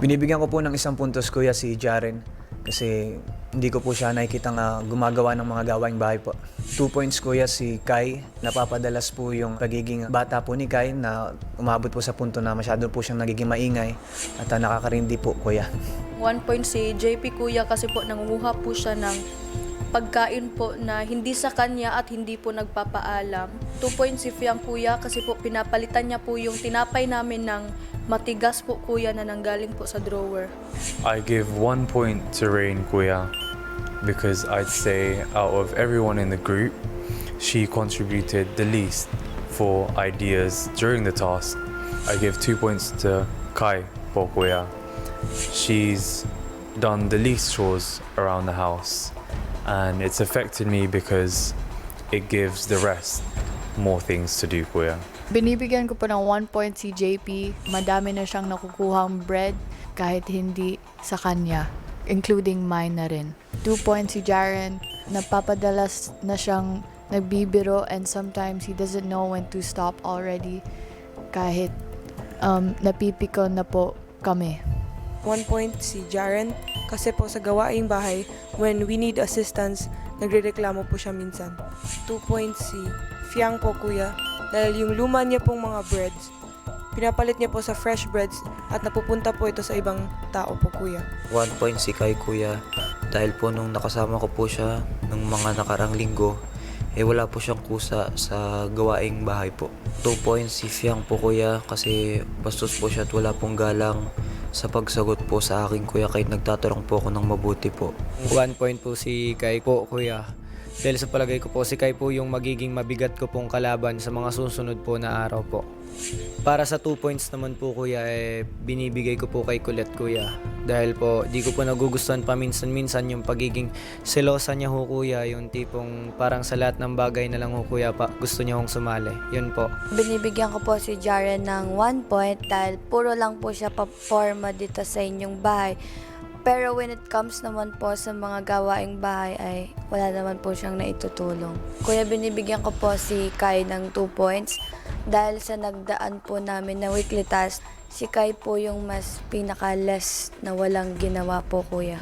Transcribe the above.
Binibigyan ko po ng 1 puntos kuya si Jaren kasi hindi ko po siya nakikitang gumagawa ng mga gawaing bahay po. 2 points kuya si Kai. Napapadalas po yung pagiging bata po ni Kai na umabot po sa punto na masyado po siyang nagiging maingay at nakakarindi po kuya. 1 point si JP kuya kasi po nangunguha po siya ng pagkain po na hindi sa kanya at hindi po nagpapaalam. 2 points si Fiang kuya kasi po pinapalitan niya po yung tinapay namin ng matigas po kuya na nanggaling po sa drawer. I give 1 point to Rain Kuya because I'd say out of everyone in the group, she contributed the least for ideas during the task. I give 2 points to Kai po Kuya. She's done the least chores around the house and it's affected me because it gives the rest more things to do Kuya. Binibigyan ko po ng 1 point si JP. Madami na siyang nakukuhang bread kahit hindi sa kanya, including mine na rin. 2 points si Jaren. Napapadalas na siyang nagbibiro and sometimes he doesn't know when to stop already kahit napipikon na po kami. 1 point si Jaren kasi po sa gawaing bahay, when we need assistance, nagrereklamo po siya minsan. 2 points si Fiang po kuya dahil yung luma niya pong mga breads, pinapalit niya po sa fresh breads at napupunta po ito sa ibang tao po kuya. 1 point si Kai kuya dahil po nung nakasama ko po siya ng mga nakarang linggo, wala po siyang kusa sa gawaing bahay po. 2 points si Fiang po kuya kasi bastos po siya at wala pong galang sa pagsagot po sa akin kuya kahit nagtatanong po ako ng mabuti po. 1 point po si Kai po kuya. Dahil sa palagay ko po si Kai po yung magiging mabigat ko pong kalaban sa mga susunod po na araw po. Para sa 2 points naman po kuya, binibigay ko po kay Colette kuya. Dahil po di ko po nagugustuhan paminsan-minsan yung pagiging selosa niya ho kuya. Yung tipong parang sa lahat ng bagay na lang ho kuya pa, gusto niya hong sumali. Yun po. Binibigyan ko po si Jaren ng 1 point dahil puro lang po siya paporma dito sa inyong bahay. Pero when it comes naman po sa mga gawaing bahay ay wala naman po siyang naitutulong. Kuya, binibigyan ko po si Kai ng 2 points dahil sa nagdaan po namin na weekly task, si Kai po yung mas pinaka-less na walang ginawa po kuya.